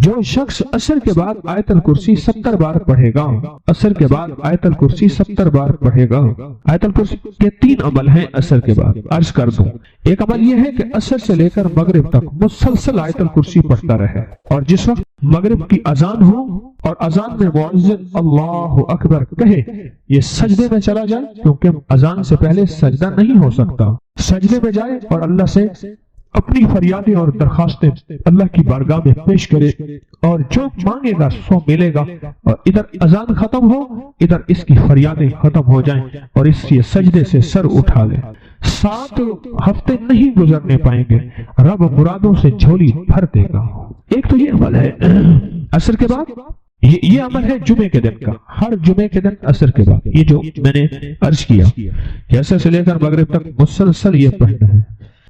جو شخص عصر کے بعد آیت الکرسی 70 بار پڑھے گا، عصر کے بعد آیت الکرسی 70 بار پڑھے گا۔ آیت الکرسی کے 3 عمل ہیں عصر کے بعد، عرض کر دوں۔ ایک عمل یہ ہے کہ عصر سے لے کر مغرب تک مسلسل آیت الکرسی پڑھتا رہے، اور جس وقت مغرب کی اذان ہو اور اذان میں مؤذن اللہ اکبر کہے، یہ سجدے میں چلا جائے، کیونکہ اذان سے پہلے سجدہ نہیں ہو سکتا، سجدے میں جائے اور اللہ سے اپنی فریادیں اور درخواستیں اللہ کی بارگاہ میں پیش کرے، اور جو مانگے گا سو ملے گا، اور ادھر اذان ختم ہو، ادھر اس کی فریادیں ختم ہو جائیں، اور اس سے سجدے سے سر اٹھا لے۔ 7 ہفتے نہیں گزرنے پائیں گے، رب مرادوں سے جھولی بھر دے گا۔ ایک تو یہ عمل ہے عصر کے بعد، یہ عمل ہے جمعے کے دن کا، ہر جمعے کے دن عصر کے بعد، یہ جو میں نے عرض کیا کہ عصر سے لے کر مغرب تک مسلسل یہ پڑھنا ہے۔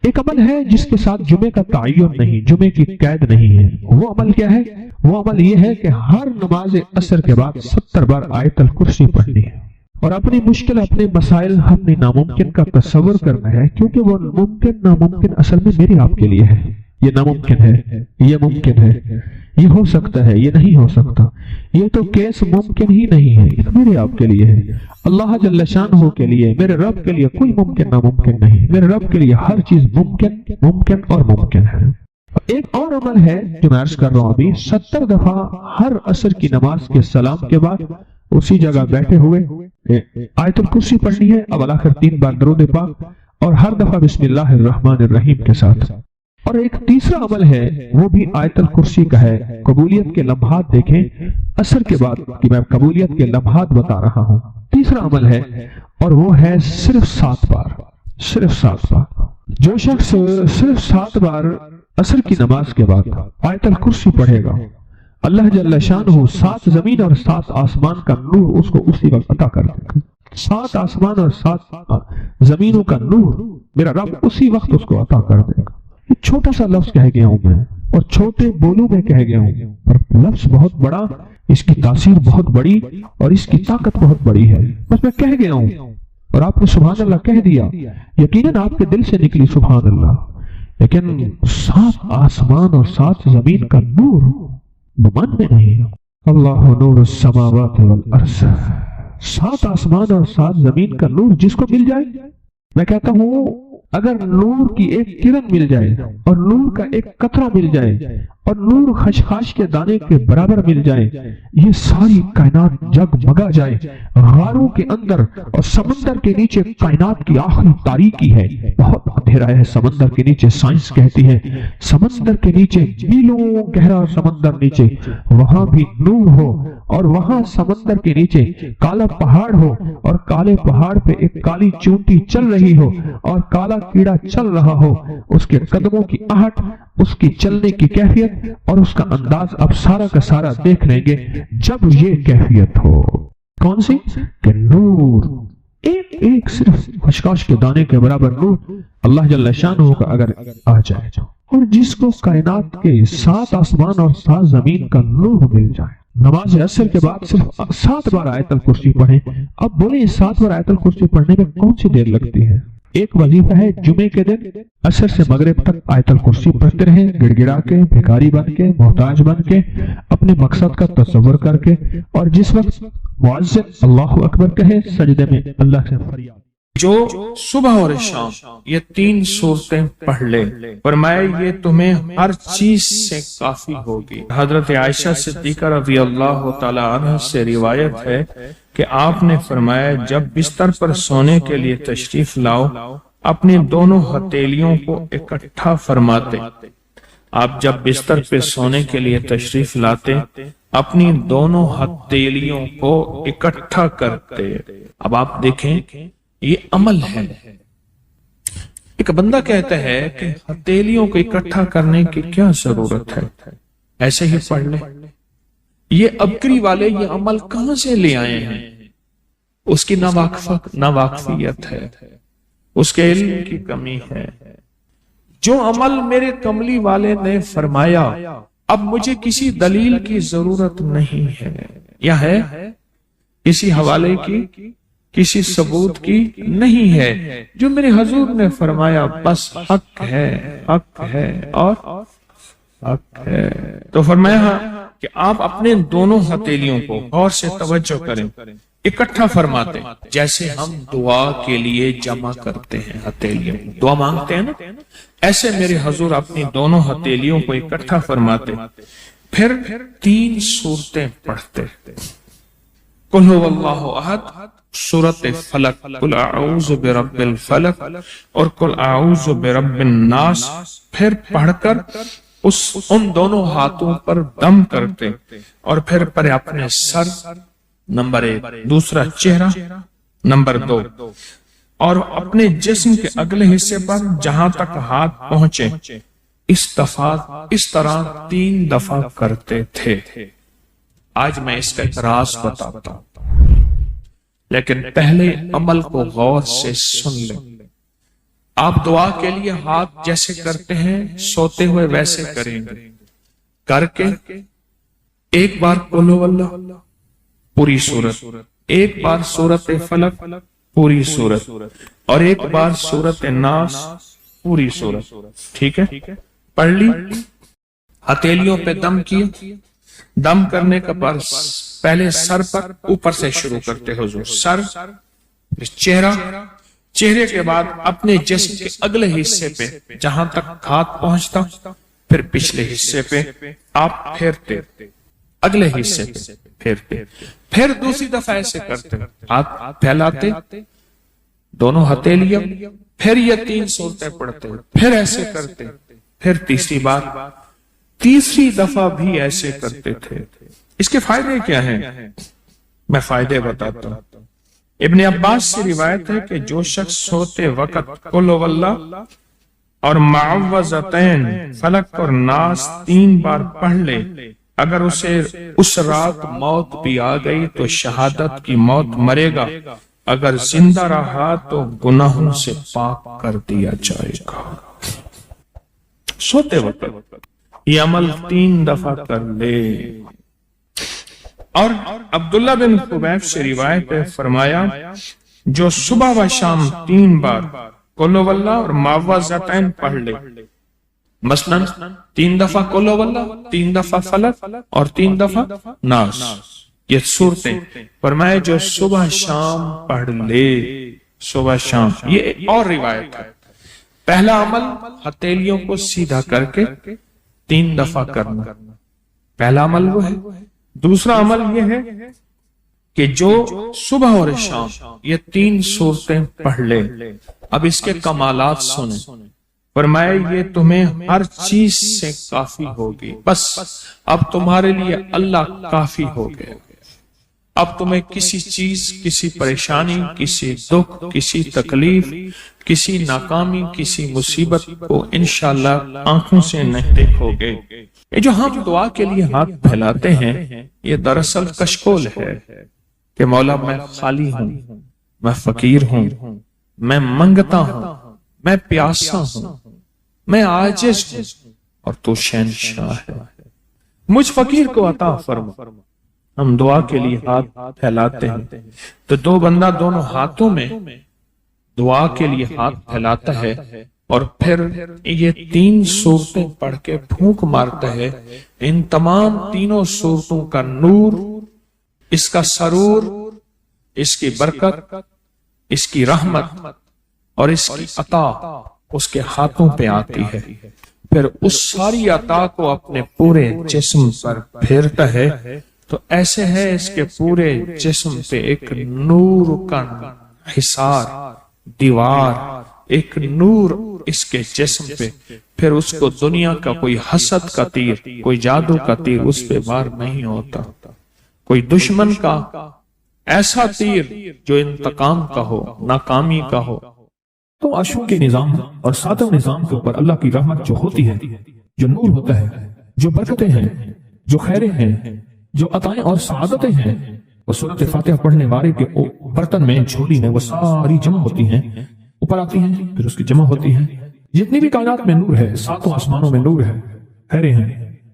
ایک عمل ہے جس کے ساتھ جمعے کا تعین نہیں، جمعے کی قید نہیں ہے۔ وہ عمل کیا ہے؟ وہ عمل یہ ہے کہ ہر نماز عصر کے بعد 70 بار آیت الکرسی پڑھنی ہے، اور اپنی مشکل، اپنے مسائل، اپنی ناممکن کا تصور کرنا ہے، کیونکہ وہ ممکن ناممکن اصل میں میرے آپ کے لیے ہے۔ یہ ناممکن ہے، یہ ممکن ہے، یہ ہو سکتا ہے، یہ نہیں ہو سکتا، یہ تو کیس ممکن ہی نہیں ہے، یہ میرے آپ کے لیے ہے۔ اللہ جل شانہ کے لیے، میرے رب کے لیے کوئی ممکن ناممکن نہیں، میرے رب کے لیے ہر چیز ممکن اور ممکن ہے۔ ایک اور عمل ہے جو میں عرض کر رہا ہوں ابھی، 70 دفعہ ہر عصر کی نماز کے سلام کے بعد اسی جگہ بیٹھے ہوئے آیت الکرسی پڑھنی ہے، اب آخر 3 بار درود پاک، اور ہر دفعہ بسم اللہ الرحمن الرحیم کے ساتھ۔ اور ایک تیسرا عمل ہے، وہ بھی آیت الکرسی کا ہے۔ قبولیت کے لمحات دیکھیں عصر کے بعد، کہ میں قبولیت کے لمحات بتا رہا ہوں۔ تیسرا عمل ہے، اور وہ ہے صرف 7 بار، صرف 7 بار۔ جو شخص صرف 7 بار عصر کی نماز کے بعد آیت الکرسی پڑھے گا، اللہ جل شانہ 7 زمین اور 7 آسمان کا نور اس کو اسی وقت عطا کر دے گا۔ 7 آسمان اور 7 زمینوں کا نور میرا رب اسی وقت اس کو عطا کر دے گا۔ یہ چھوٹا سا لفظ کہہ گیا ہوں میں، اور چھوٹے بولوں میں کہہ گیا ہوں، اور لفظ بہت بڑا، اس کی تاثیر بہت بڑی، اور اس کی طاقت بہت بڑی ہے۔ بس میں کہہ گیا ہوں اور آپ نے سبحان اللہ کہہ دیا، یقیناً آپ کے دل سے نکلی سبحان اللہ، لیکن 7 آسمان اور 7 زمین کا نور گمان میں نہیں۔ اللہ نور السماوات والارض، 7 آسمان اور 7 زمین کا نور جس کو مل جائے، میں کہتا ہوں اگر نور کی ایک کرن مل جائے، اور نور کا ایک قطرہ مل جائے، اور نور خشخاش کے دانے کے برابر مل جائے، یہ ساری کائنات جگمگا جائے۔ غاروں کے اندر اور سمندر کے نیچے کائنات کی آخری تاریکی ہے، بہت اندھیرا ہے سمندر کے نیچے، سائنس کہتی ہے سمندر کے نیچے میلوں گہرا سمندر نیچے، وہاں بھی نور ہو، اور وہاں سمندر کے نیچے کالا پہاڑ ہو، اور کالے پہاڑ پہ ایک کالی چونٹی چل رہی ہو، اور کالا کیڑا چل رہا ہو، اس کے قدموں کی آہٹ، اس کی چلنے کی کیفیت اور اس کا انداز اب سارا کا سارا دیکھ لیں گے جب یہ کیفیت ہو۔ کون سی؟ کہ نور، ایک صرف خشخاش کے دانے کے برابر نور اللہ جل شانہ کا اگر آ جائے، اور جس کو کائنات کے 7 آسمان اور 7 زمین کا نور مل جائے۔ نماز عصر کے بعد صرف 7 بار آیت الکرسی پڑھیں۔ اب بولیں 7 بار آیت الکرسی پڑھنے میں کون سی دیر لگتی ہے؟ ایک وظیفہ ہے جمعے کے دن عصر سے مغرب تک آیت الکرسی پڑھتے رہیں، گڑ گڑا کے، بھکاری بن کے، محتاج بن کے، اپنے مقصد کا تصور کر کے، اور جس وقت مؤذن اللہ اکبر کہے سجدے میں اللہ سے فریاد۔ جو صبح اور شام یہ 3 صورتیں پڑھ لے، فرمایا یہ تمہیں ہر چیز سے کافی ہوگی۔ حضرت عائشہ صدیقہ رضی اللہ تعالی عنہ سے روایت ہے کہ آپ نے فرمایا جب بستر پر سونے کے لیے تشریف لاؤ، اپنی دونوں ہتھیلیوں کو اکٹھا فرماتے۔ آپ جب بستر پہ سونے کے لیے تشریف لاتے، اپنی دونوں ہتھیلیوں کو اکٹھا کرتے۔ اب آپ دیکھیں یہ عمل ہے۔ ایک بندہ کہتا ہے کہ ہتھیلیوں کو اکٹھا کرنے کی کیا ضرورت ہے، ایسے ہی پڑھ لے۔ یہ ابکری والے یہ عمل کہاں سے لے آئے ہیں؟ اس کی ناواقفیت ہے، اس کے علم کی کمی ہے۔ جو عمل میرے کملی والے نے فرمایا اب مجھے کسی دلیل کی ضرورت نہیں ہے، یا ہے کسی حوالے کی، کسی ثبوت کی نہیں ہے، جو میرے حضور نے فرمایا بس حق ہے، حق ہے، اور حق ہے۔ تو فرمایا کہ آپ اپنے دونوں ہتھیلیوں کو غور سے توجہ کریں، اکٹھا فرماتے ہیں جیسے ہم دعا کے لیے جمع کرتے ہیں ہتھیلیوں، دعا مانگتے ہیں نا، ایسے میرے حضور اپنی دونوں ہتھیلیوں کو اکٹھا فرماتے، پھر 3 سورتیں پڑھتے، قل هو اللہ احد، سورۃ فلق، قل اعوذ برب الفلق اور قل اعوذ برب الناس، پھر پڑھ کر ان دونوں ہاتھوں پر دم کرتے اور پھر پر اپنے سر، نمبر 1، دوسرا چہرہ، نمبر 2، اور اپنے جسم کے اگلے حصے پر جہاں تک ہاتھ پہنچے اس طرح 3 دفعہ کرتے تھے۔ آج میں اس کا ایک راز بتاتا ہوں، لیکن پہلے عمل کو غور سے سن لیں۔ آپ دعا کے لیے ہاتھ جیسے کرتے ہیں سوتے ہوئے ویسے کریں گے، کر کے ایک بار قل هو اللہ پوری سورت، ایک بار سورۃ فلق پوری سورت، اور ایک بار سورۃ الناس پوری سورت، ٹھیک ہے؟ پڑھ لی، ہتھیلیوں پہ دم کیا، دم کرنے کا پہلے سر پر اوپر سے شروع کرتے حضور، سر، چہرہ، چہرے کے بعد اپنے جسم کے اگلے حصے پہ جہاں تک ہاتھ پہنچتا، پھر پچھلے حصے پہ آپ پھیرتے، اگلے حصے پہ پھیرتے، پھر دوسری دفعہ ایسے کرتے، ہاتھ پھیلاتے، دونوں ہتھیلیاں، پھر یہ 3 سورتیں پڑھتے، پھر ایسے کرتے، پھر تیسری بار، تیسری دفعہ بھی ایسے کرتے تھے۔ اس کے فائدے کیا ہیں؟ میں فائدے بتاتا ہوں۔ ابن عباس سے روایت ہے کہ جو شخص سوتے وقت قل هو اللہ اور معوذتین فلق اور ناس 3 بار پڑھ لے، اگر اسے اس رات موت بھی آ گئی تو شہادت کی موت مرے گا، اگر زندہ رہا تو گناہوں سے پاک کر دیا جائے گا۔ سوتے وقت یہ عمل 3 دفعہ کر لے۔ اور عبداللہ بن خبیب سے روایت ہے، فرمایا جو صبح و شام 3 بار قل هو اللہ اور معوذتین پڑھ لے، مثلا 3 دفعہ قل هو اللہ، 3 دفعہ فلق اور 3 دفعہ ناس، یہ صورتیں، فرمایا جو صبح شام پڑھ لے، صبح شام۔ یہ اور روایت ہے، پہلا عمل ہتھیلیوں کو سیدھا کر کے 3 دفعہ کرنا، پہلا عمل وہ ہے۔ دوسرا عمل یہ ہے کہ جو صبح اور شام یہ 3 صورتیں پڑھ لے۔ اب اس کے کمالات سنیں، فرمایا یہ تمہیں ہر چیز سے کافی ہوگی، بس اب تمہارے لیے اللہ کافی ہو گئے، اب تمہیں کسی چیز، کسی پریشانی، کسی دکھ، کسی تکلیف، کسی ناکامی، کسی مصیبت کو انشاءاللہ آنکھوں سے نہیں دیکھو گے۔ یہ جو ہم دعا کے لیے ہاتھ پھیلاتے ہیں یہ دراصل کشکول ہے کہ مولا میں خالی ہوں، میں فقیر ہوں، میں منگتا ہوں، میں پیاسا ہوں، میں عاجز ہوں، اور تو شہنشاہ ہے، مجھ فقیر کو عطا فرما۔ ہم دعا کے لیے ہاتھ پھیلاتے ہیں تو دو بندہ دونوں ہاتھوں میں دعا کے لیے ہاتھ پھیلاتا ہے اور پھر یہ 3 صورتیں پڑھ کے پھونک مارتا ہے۔ ان تمام 3 صورتوں کا نور، اس کا سرور، اس کی برکت، اس کی رحمت اور اس کی عطا اس کے ہاتھوں پہ آتی ہے، پھر اس ساری عطا کو اپنے پورے جسم پر پھیرتا ہے تو ایسے ہے اس کے پورے جسم پہ ایک نور کا حصار، دیوار، ایک نور اس کے جسم پہ، پھر اس کو دنیا کا کوئی حسد کا تیر، کوئی جادو کا تیر اس پہ وار نہیں ہوتا، کوئی دشمن کا ایسا تیر جو انتقام کا ہو، ناکامی کا ہو۔ تو عرشوں کے نظام اور ساتوں نظام کے اوپر اللہ کی رحمت جو ہوتی ہے، جو نور ہوتا ہے، جو برکتیں ہیں، جو خیریں ہیں، جو عطائیں اور سعادتیں ہیں، وہ سورۃ فاتحہ پڑھنے والے کے برتن میں، جھولی میں وہ ساری جمع ہوتی ہیں، اوپر آتی ہیں، پھر اس کی جمع ہوتی ہیں۔ جتنی بھی کائنات میں نور ہے، ساتوں آسمانوں میں نور ہے، خیریں ہیں،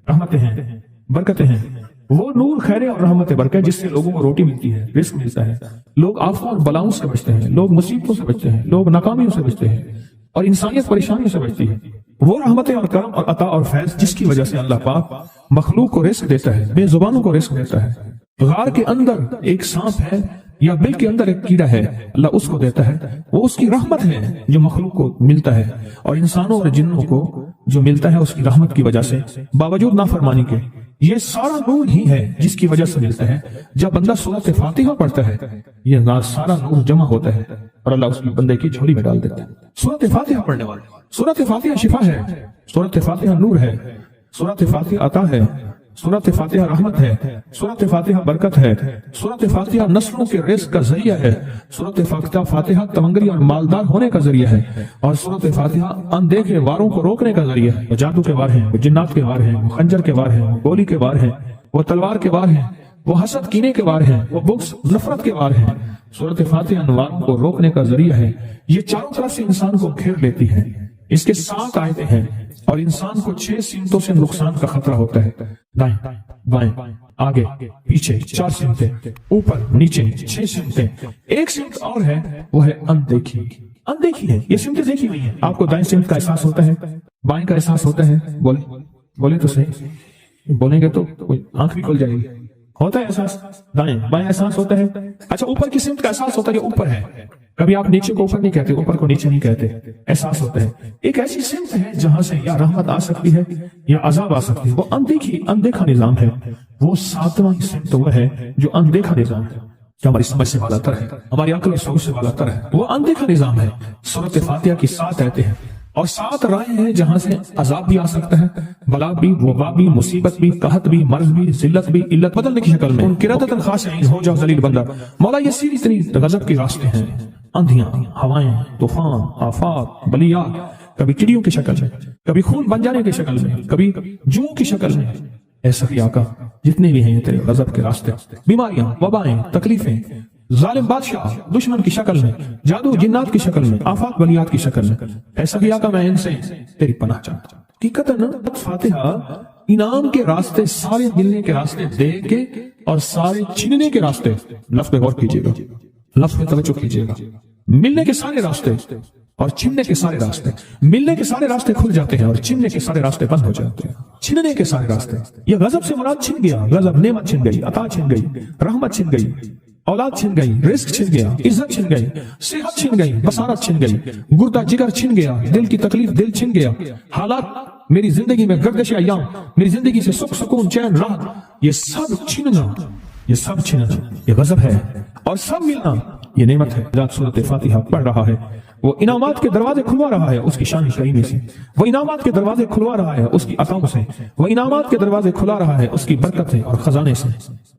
رحمتیں ہیں، برکتیں ہیں، وہ نور، خیریں اور رحمت برکت جس سے لوگوں کو روٹی ملتی ہے، رزق ملتا ہے، لوگ آفتوں اور بلاؤں سے بچتے ہیں، لوگ مصیبتوں سے بچتے ہیں، لوگ ناکامیوں سے بچتے ہیں، اور انسانیت پریشانیوں سے بچتی ہے۔ وہ رحمتیں اور کرم اور عطا اور فیض جس کی وجہ سے اللہ پاک مخلوق کو رزق دیتا ہے، بے زبانوں کو رزق دیتا ہے۔ غار کے اندر ایک سانپ ہے یا بل کے اندر ایک کیڑا ہے، اللہ اس کو دیتا ہے، وہ اس کی رحمت ہے جو مخلوق کو ملتا ہے، اور انسانوں اور جنوں کو جو ملتا ہے اس کی رحمت کی وجہ سے باوجود نافرمانی کے۔ یہ سارا نور ہی ہے جس کی وجہ سے ملتا ہے۔ جب بندہ سورۃ فاتحہ پڑھتا ہے یہ سارا نور جمع ہوتا ہے اور اللہ اس بندے کی جھولی میں ڈال دیتا ہے۔ سورۃ فاتحہ پڑھنے والے، سورۃ فاتحہ شفا ہے، سورۃ فاتحہ نور ہے، سورۃ فاتحہ عطا ہے، سورۃ فاتحہ رحمت ہے، سورۃ فاتحہ برکت ہے، سورۃ فاتحہ نسلوں کے رزق کا ذریعہ ہے، سورۃ فاتحہ تمنگری اور مالدار ہونے کا ذریعہ ہے، اور سورۃ فاتحہ اندیکھے واروں کو روکنے کا ذریعہ ہے۔ وہ جادو کے وار ہیں، وہ جنات کے وار ہیں، وہ خنجر کے وار ہیں، وہ گولی کے وار ہیں، وہ تلوار کے وار ہیں، وہ حسد کینے کے وار ہیں، وہ بغض نفرت کے وار ہیں۔ سورۃ فاتحہ انوار کو روکنے کا ذریعہ ہے۔ یہ چاروں طرف سے انسان کو گھیر لیتی ہے۔ اس کے 7 آیتیں ہیں اور انسان کو 6 سمتوں سے نقصان کا خطرہ ہوتا ہے، دائیں بائیں آگے پیچھے 4 سمتیں، اوپر نیچے 6 سمتیں۔ ایک سمت اور ہے، وہ ہے اندیکھی۔ اندیکھی ہے، یہ سمتیں دیکھی نہیں ہے۔ آپ کو دائیں سمت کا احساس ہوتا ہے، بائیں کا احساس ہوتا ہے، بولے تو صحیح، بولیں گے تو آنکھ بھی کھل جائے گی۔ ہوتا ہے احساس، دائیں بائیں احساس ہوتا ہے۔ اچھا اوپر کی سمت کا احساس ہوتا ہے، یہ اوپر ہے۔ کبھی آپ نیچے کو اوپر نہیں کہتے، اوپر کو نیچے نہیں کہتے، احساس ہوتا ہے۔ ایک ایسی سمت ہے جہاں سے یا رحمت آ سکتی ہے یا عذاب آ سکتی ہے، وہ اندیکھا نظام ہے۔ وہ 7واں سمت وہ ہے جو اندیکھا نظام ہے، جو ہماری سمجھ سے بالا تر ہے، ہماری عقل اور سوچ سے بالا تر ہے، وہ اندیکھا نظام ہے۔ سورۃ فاتحہ کی 7 آیتیں ہیں اور 7 راہیں ہیں جہاں سے عذاب بھی آ سکتا ہے، بلا بھی، وبا بھی، مصیبت بھی، قحط بھی، مرض بھی، ذلت بھی، علت بدلنے کی شکل میں۔ قرادۃ خاشعین، ہو جاؤ ذلیل بندہ۔ مولا یہ سیدھی تری غضب کے راستے ہیں، اندھیاں، ہوائیں، طوفان، آفات، بلیات، کبھی چڑیوں کی شکل میں، کبھی خون بن جانے کی شکل میں، کبھی جوں کی شکل میں۔ اے سخی آقا جتنے بھی ہیں یہ تیرے غضب کے راستے، بیماریاں، وبائیں، تکلیفیں، ظالم بادشاہ دشمن کی شکل میں، جادو جنات کی شکل میں، آفات بلیات کی شکل میں، اے سخی آقا میں ان سے تیری پناہ چاہتا ہوں۔ حقیقتاً فاتحہ انعام کے راستے، سارے ملنے کے راستے دے کے اور سارے چھیننے کے راستے، لفظ پہ غور کیجیے گا، لفظ پہ توجہ کیجیے گا۔ ملنے کے سارے راستے اور چھننے کے سارے راستے، ملنے کے سارے راستے کھل جاتے ہیں اور چھننے کے سارے راستے بند ہو جاتے ہیں۔ چھننے کے سارے راستے، یہ غضب سے مراد چھن گیا، غضب نعمت چھن گئی، عطا چھن گئی، رحمت چھن گئی، اولاد چھن گئی، رزق چھن گیا، عزت چھن گئی، صحت چھن گئی، بصارت چھن گئی، گردہ جگر چھن گیا، دل کی تکلیف دل چھن گیا، حالات میری زندگی میں گردش ایام، میری زندگی سے سکھ سکون چین راحت، یہ سب چھننا، یہ سب چھننا یہ غضب ہے، اور سب ملنا یہ نعمت ہے۔ جب سورۃ فاتحہ پڑھ رہا ہے وہ انعامات کے دروازے کھلوا رہا ہے اس کی شان کریمی سے، وہ انعامات کے دروازے کھلوا رہا ہے اس کی عطاؤں سے، وہ انعامات کے دروازے کھلا رہا ہے اس کی برکت سے اور خزانے سے۔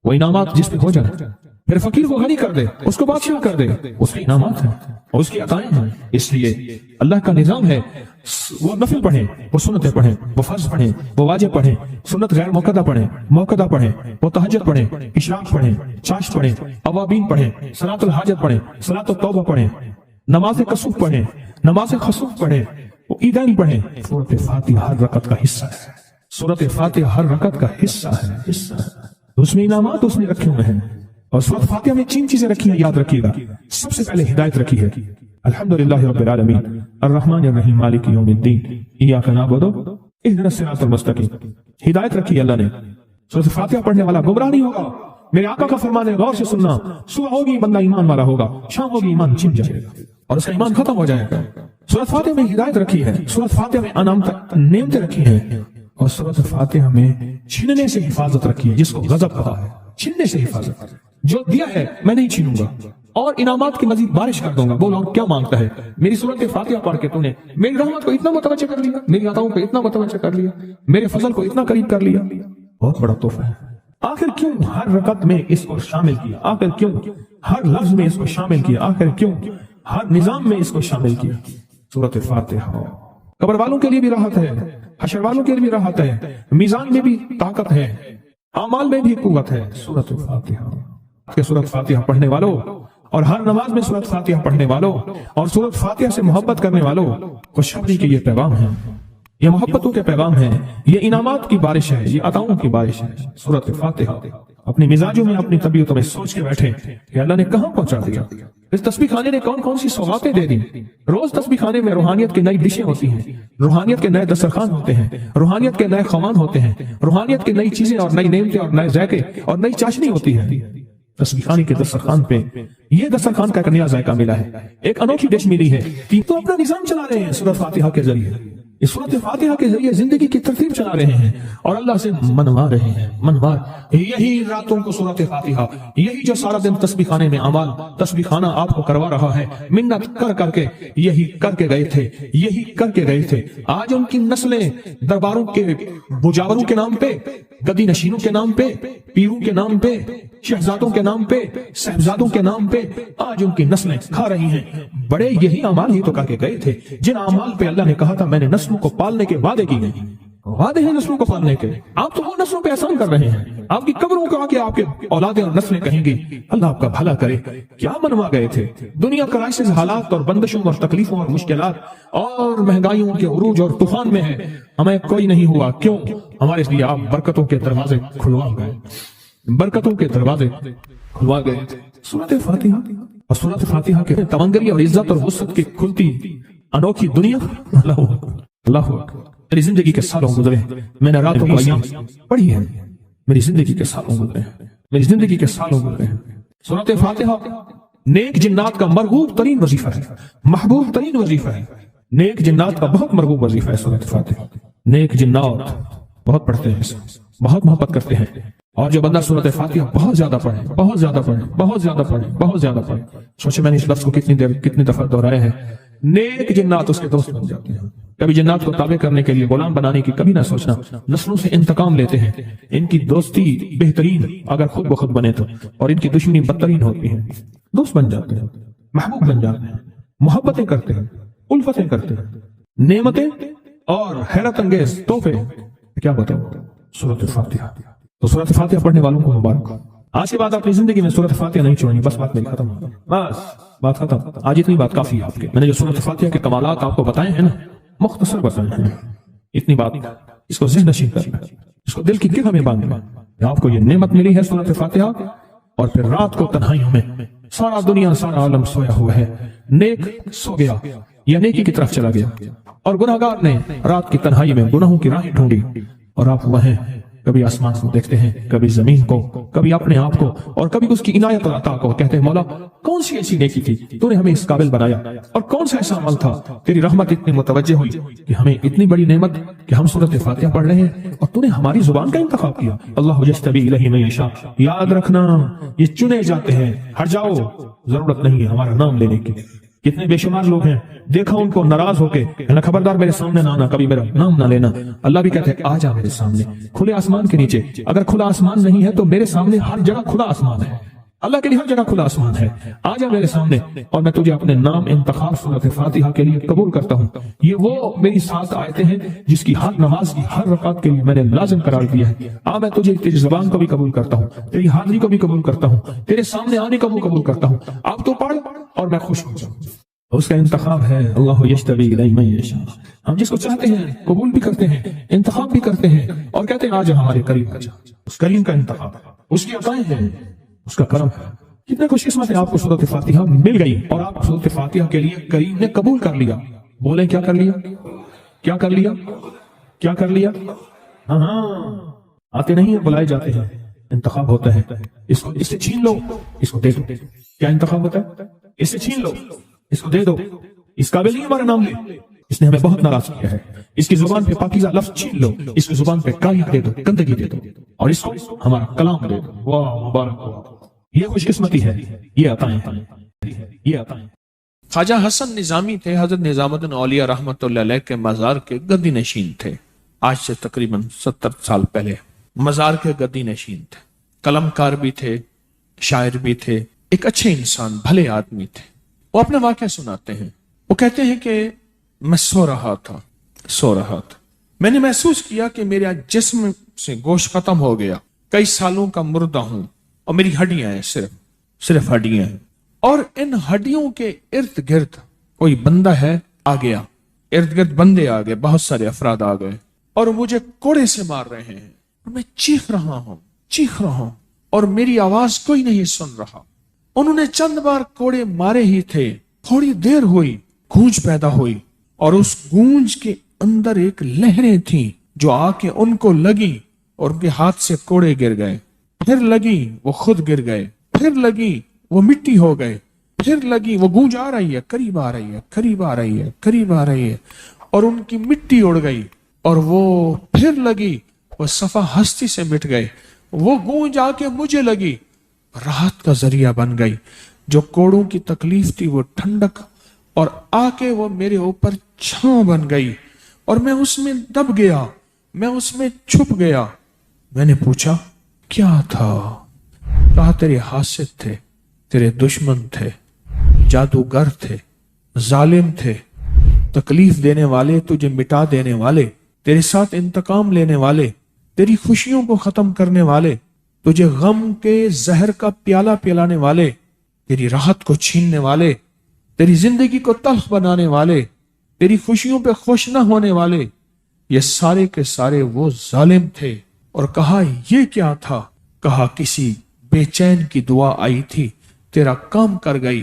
وہ انعامات جس پہ ہو جائے، پھر فقیر کو غنی کر دے، اس کو بادشاہ کر دے، اس کے انعامات ہیں اور اس کی عطائیں ہیں۔ اس لیے اللہ کا نظام ہے، وہ نفل پڑھیں، وہ سنتیں پڑھیں، وہ فرض پڑھیں، وہ واجب پڑھیں، سنت غیر موقدہ پڑھیں، موقدہ پڑھیں، وہ تہجد پڑھیں، اشراق پڑھیں، چاشت پڑھیں، اوابین پڑھیں، صلاۃ الحاجت پڑھیں، صلاۃ التوبہ پڑھیں، نماز کسوف پڑھیں، نماز خسوف پڑھیں، وہ عیدین پڑھیں۔ سورۃ فاتحہ ہر رکعت کا حصہ ہے، سورۃ فاتحہ ہر رکعت کا حصہ ہے، اس میں انعامات اس نے رکھے ہوئے ہیں۔ اور سورۃ فاتحہ میں 3 چیزیں رکھی ہیں، یاد رکھیے گا۔ سب سے پہلے ہدایت رکھی ہے، الحمدللہ رب العالمین الرحمن الرحیم مالک یوم الدین ایاک نعبد اہدنا الصراط المستقیم۔ ہدایت رکھی ہے اللہ نے۔ سورۃ فاتحہ پڑھنے والا گمراہ نہیں ہوگا۔ میرے آقا کا فرمان ہے، غور سے سننا، صبح ہوگی بندہ ایمان والا ہوگا، شام ہوگی ایمان چھن جائے گا اور اس کا ایمان ختم ہو جائے گا۔ سورۃ فاتحہ میں ہدایت رکھی ہے، سورۃ فاتحہ میں نعمتیں رکھی ہیں، اور سورۃ فاتحہ میں چھننے سے حفاظت رکھی ہے، جس کو غضب کہا ہے، چھننے سے حفاظت۔ جو دیا ہے میں نہیں چھینوں گا اور انعامات کی مزید بارش کر دوں گا۔ بولو کیا مانگتا ہے؟ میری سورۃ فاتحہ پڑھ کے تو نے میری رحمت کو اتنا متوجہ کر لیا، میری عطاؤں کو اتنا متوجہ کر لیا، میرے فضل کو اتنا قریب کر لیا، بہت بڑا تحفہ ہے۔ آخر کیوں ہر رکعت میں اس کو شامل کیا؟ آخر کیوں ہر لفظ میں اس کو شامل کیا؟ آخر کیوں ہر نظام میں اس کو شامل کیا؟ سورۃ فاتحہ قبر والوں کے لیے بھی راحت ہے، حشر والوں کے لیے بھی راحت ہے، میزان میں بھی طاقت ہے، اعمال میں بھی قوت ہے۔ سورۃ فاتحہ کہ سورۃ فاتحہ پڑھنے والوں اور ہر نماز میں سورۃ فاتحہ پڑھنے والوں اور سورۃ فاتحہ سے محبت کرنے والوں کو خوشخبری کے یہ پیغام ہے، یہ محبتوں کے پیغام ہے، یہ انعامات کی بارش ہے، یہ عطاؤں کی بارش ہے۔ سورۃ فاتحہ اپنے مزاجوں میں، اپنی طبیعتوں میں سوچ کے بیٹھے کہ اللہ نے کہاں پہنچا دیا۔ اس تسبیح خانے نے کون کون سی سوغاتیں دے دی. روز تسبیح خانے میں روحانیت کی نئی ڈشیں ہوتی ہیں، روحانیت کے نئے دسترخوان ہوتے ہیں، روحانیت کے نئے خوان ہوتے ہیں، روحانیت کی نئی چیزیں اور نئی نعمتیں اور نئے ذائقے اور نئی چاشنی ہوتی ہے. تسبیح خانے کے دسترخوان پہ یہ دسترخوان کا ایک نیا ذائقہ ملا ہے، ایک انوکھی ڈش ملی ہے. تو اپنا نظام چلا رہے ہیں سورۃ فاتحہ کے ذریعے، اس سورۃ فاتحہ کے ذریعے زندگی کی ترتیب چلا رہے ہیں اور اللہ سے منوا رہے ہیں. یہی راتوں کو سورۃ فاتحہ، یہی جو سارا دن تسبیح خانے میں اعمال تسبیح خانہ آپ کو کروا رہا ہے، منت کر کر کے یہی کر کے گئے تھے، یہی کر کے گئے تھے. آج ان کی نسلیں درباروں کے بجاوروں کے نام پہ، گدی نشینوں کے نام پہ، پیروں کے نام پہ، شہزادوں کے نام پہ، صاحبزادوں کے نام پہ آج ان کی نسلیں کھا رہی ہیں. بڑے یہی اعمال ہی تو کر کے گئے تھے جن اعمال پہ اللہ نے کہا تھا میں نے نسلوں کو پالنے کے وعدے کی گئے. وعدے ہیں نسلوں کو پالنے کے، آپ تو وہ نسلوں پہ احسان کر رہے ہیں. آپ کی قبروں کو آکے آپ کے اولادیں اور نسلیں کہیں گی اللہ آپ کا بھلا کرے. کیا منوا گئے تھے؟ دنیا کرائسس حالات اور بندشوں اور تکلیفوں اور مشکلات اور مہنگائیوں کے عروج اور طوفان میں ہے، ہمیں کوئی نہیں ہوا. کیوں؟ ہمارے لیے آپ برکتوں کے دروازے کھلوا گئے، برکتوں کے دروازے کھلوا گئے. سورۃ فاتحہ اور سورۃ فاتحہ کے تمنگری اور عزت اور وسعت کی کھلتی انوکھی دنیا. اللہ اللہ میری زندگی کے سالوں گزرے، میں نے راتوں کو ایام پڑھی ہے، میری زندگی کے سالوں گزرے ہیں، میری زندگی کے سالوں گزرے ہیں. سورۃ فاتحہ نیک جنات کا مرغوب ترین وظیفہ ہے، محبوب ترین وظیفہ ہے. نیک جنات کا بہت مرغوب وظیفہ ہے سورۃ فاتحہ. نیک جنات بہت پڑھتے ہیں، بہت محبت کرتے ہیں. اور جو بندہ سورۃ فاتحہ بہت زیادہ پڑھے، بہت زیادہ پڑھے، بہت زیادہ پڑھے، بہت زیادہ پڑھے، سوچے میں نے اس لفظ کو کتنی دفعہ دہرایا ہے. نیک جنات اس کے دوست بن جاتے ہیں. کبھی جنات کو تابع کرنے کے لیے غلام بنانے کی کبھی نہ سوچنا، نسلوں سے انتقام لیتے ہیں. ان کی دوستی بہترین اگر خود بخود بنے تو، اور ان کی دشمنی بدترین ہوتی ہے. دوست بن جاتے ہیں، محبوب بن جاتے ہیں، محبتیں کرتے ہیں، الفتیں کرتے ہیں، نعمتیں اور حیرت انگیز تحفے. کیا بتاؤ سورۃ فاتحہ. تو سورۃ فاتحہ پڑھنے والوں کو مبارک. آج کے بعد اپنی زندگی میں سورۃ فاتحہ نہیں چھوڑنی. بس بات میری ختم، بس بات ختم. آج اتنی بات کافی ہے آپ کے. میں نے جو سورۃ فاتحہ کے کمالات آپ کو بتائے ہیں نا، مختصر بتائے ہیں، اتنی بات اس کو ذہن نشین کرنا، اس کو دل کی گرہ میں باندھنا. آپ کو یہ نعمت ملی ہے سورۃ فاتحہ، اور پھر رات کو تنہائیوں میں سارا دنیا سارا عالم سویا ہوا ہے، نیک سو گیا یا نیکی کی طرف چلا گیا، اور گناہگار نے رات کی تنہائی میں گناہوں کی راہیں ڈھونڈی، اور آپ وہیں کبھی آسمان کو دیکھتے ہیں، کبھی زمین کو، کبھی اپنے آپ کو، اور کبھی اس کی عنایت اور عطا کو. کہتے ہیں مولا کون سی ایسی نیکی تھی تو نے ہمیں اس قابل بنایا، اور کون سا ایسا عمل تھا تیری رحمت اتنی متوجہ ہوئی کہ ہمیں اتنی بڑی نعمت کہ ہم سورۃ فاتحہ پڑھ رہے ہیں اور تو نے ہماری زبان کا انتخاب کیا. اللہ یجتبی الیہ من یشاء. یاد رکھنا یہ چنے جاتے ہیں، ہٹ جاؤ، ضرورت نہیں ہے ہمارا نام لینے کی. کتنے بے شمار لوگ ہیں، دیکھا ان کو ناراض ہو کے خبردار میرے سامنے نہ آنا، کبھی میرا نام نہ لینا. اللہ بھی کہتے ہیں آ جا میرے سامنے، کھلے آسمان کے نیچے. اگر کھلا آسمان نہیں ہے تو میرے سامنے ہر جگہ کھلا آسمان ہے. اللہ کے لیے ہر جگہ کھلا آسمان ہے. آ جا میرے سامنے اور میں تجھے اپنے نام انتخاب سورۃ فاتحہ کے لیے قبول کرتا ہوں. یہ وہ میری 7 آیتیں ہیں جس کی ہر نماز کی ہر رکعت کے لیے میں نے لازم قرار دیا ہے. میں تجھے تیری زبان کو بھی قبول کرتا ہوں، تیری حاضری کو بھی قبول کرتا ہوں، تیرے سامنے آنے کو بھی قبول کرتا ہوں. آپ تو پڑھ اور میں خوش ہو جاؤں. اس کا انتخاب ہے اللہ یجتبی الیہ من یشاء. ہم جس کو چاہتے ہیں قبول بھی کرتے ہیں، انتخاب بھی کرتے ہیں، اور کہتے ہیں آج ہمارے قریب کا. اس کریم کا انتخاب ہے، اس کی عطائیں ہیں، اس کا کرم ہے. کتنے خوش قسمت ہے آپ کو سورۃ فاتحہ مل گئی اور آپ سورۃ فاتحہ کے لیے کریم نے قبول کر لیا. بولیں کیا کر لیا؟ کیا کر لیا؟ کیا کر لیا؟ ہاں آتے نہیں ہیں، بلائے جاتے ہیں. انتخاب ہوتا ہے، اس کو اس سے چھین لو، اس کو دے دو. کیا انتخاب ہوتا ہے؟ اس سے چھین لو، اس کو دے دو. اس قابل نہیں ہمارا نام لے، اس نے ہمیں بہت ناراض کیا ہے. اس کی زبان پہ پاکیزہ لفظ چھین لو، اس کی زبان پہ کایا دے دو، گندگی دے دو، اور اس کو ہمارا کلام دے دو. واہ مبارک. یہ خوش قسمتی ہے، یہ عطائیں ہیں، یہ عطائیں. خواجہ حسن نظامی تھے، حضرت نظام الدین اولیاء رحمۃ اللہ علیہ کے مزار کے گدی نشین تھے. آج سے تقریباً 70 سال پہلے مزار کے گدی نشین تھے. قلم کار بھی تھے، شاعر بھی تھے، ایک اچھے انسان، بھلے آدمی تھے. وہ اپنا واقعہ سناتے ہیں. وہ کہتے ہیں کہ میں سو رہا تھا. میں نے محسوس کیا کہ میرے جسم سے گوشت ختم ہو گیا. کئی سالوں کا مردہ ہوں اور میری ہڈیاں ہیں، صرف ہڈیاں ہیں. اور ان ہڈیوں کے ارد گرد کوئی بندہ ہے آ گیا. ارد گرد بندے آ گئے، بہت سارے افراد آ گئے اور مجھے کوڑے سے مار رہے ہیں. اور میں چیخ رہا ہوں اور میری آواز کوئی نہیں سن رہا. انہوں نے چند بار کوڑے مارے ہی تھے، تھوڑی دیر ہوئی، گونج پیدا ہوئی، اور اس گونج کے اندر ایک لہریں تھیں جو آ کے ان کو لگی اور ان کے ہاتھ سے کوڑے گر گئے، پھر لگی وہ خود گر گئے، پھر لگی وہ مٹی ہو گئے، پھر لگی وہ گونج آ رہی ہے، قریب آ رہی ہے، قریب آ رہی ہے، قریب آ رہی ہے، اور ان کی مٹی اڑ گئی، اور وہ پھر لگی، وہ صفحہ ہستی سے مٹ گئے، وہ گونج آ کے مجھے لگی، راحت کا ذریعہ بن گئی، جو کوڑوں کی تکلیف تھی وہ ٹھنڈک، اور آ کے وہ میرے اوپر چھاؤں بن گئی، اور میں اس میں دب گیا، میں اس میں چھپ گیا۔ میں نے پوچھا کیا تھا؟ کہا تیرے حاسد تھے، تیرے دشمن تھے، جادوگر تھے، ظالم تھے، تکلیف دینے والے، تجھے مٹا دینے والے، تیرے ساتھ انتقام لینے والے، تیری خوشیوں کو ختم کرنے والے، تجھے غم کے زہر کا پیالہ پلانے والے، تیری راحت کو چھیننے والے، تیری زندگی کو تلخ بنانے والے، تیری خوشیوں پہ خوش نہ ہونے والے، یہ سارے کے سارے وہ ظالم تھے۔ اور کہا یہ کیا تھا؟ کہا کسی بے چین کی دعا آئی تھی، تیرا کام کر گئی۔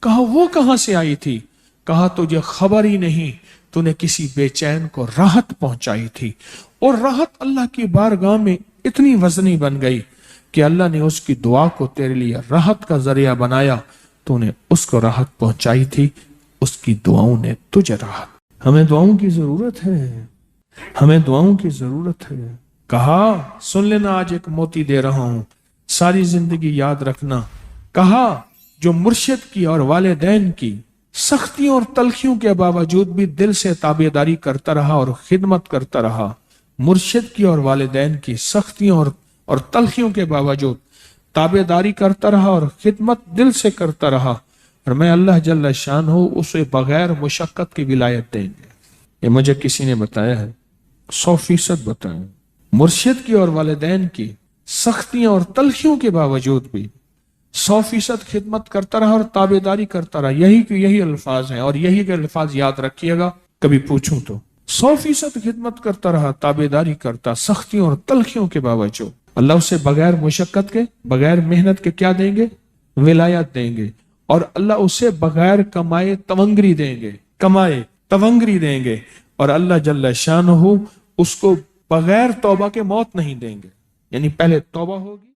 کہا وہ کہاں سے آئی تھی؟ کہا تجھے خبر ہی نہیں، تو نے کسی بے چین کو راحت پہنچائی تھی، اور راحت اللہ کی بارگاہ میں اتنی وزنی بن گئی کہ اللہ نے اس کی دعا کو تیرے لیے راحت کا ذریعہ بنایا، تو نے اس کو راحت پہنچائی تھی، اس کی دعاؤں نے تجھے راحت۔ ہمیں دعاؤں کی ضرورت ہے، ہمیں دعاؤں کی ضرورت ہے۔ کہا سن لینا، آج ایک موتی دے رہا ہوں، ساری زندگی یاد رکھنا۔ کہا جو مرشد کی اور والدین کی سختیوں اور تلخیوں کے باوجود بھی دل سے تابعداری کرتا رہا اور خدمت کرتا رہا، مرشد کی اور والدین کی سختیوں اور تلخیوں کے باوجود تابعداری کرتا رہا اور خدمت دل سے کرتا رہا، اور میں اللہ جل شانہ اسے بغیر مشقت کی ولایت دیں گے۔ یہ مجھے کسی نے بتایا ہے، 100% بتایا۔ مرشد کی اور والدین کی سختیاں اور تلخیوں کے باوجود بھی 100% خدمت کرتا رہا اور تابعداری کرتا رہا۔ یہی الفاظ ہیں، اور یہی کے الفاظ یاد رکھیے گا کبھی پوچھوں تو۔ 100% خدمت کرتا رہا، تابعداری کرتا، سختیوں اور تلخیوں کے باوجود۔ اللہ اسے بغیر مشقت کے، بغیر محنت کے کیا دیں گے؟ ولایت دیں گے، اور اللہ اسے بغیر کمائے تونگری دیں گے، کمائے تونگری دیں گے، اور اللہ جل شانہ اس کو بغیر توبہ کے موت نہیں دیں گے، یعنی پہلے توبہ ہوگی۔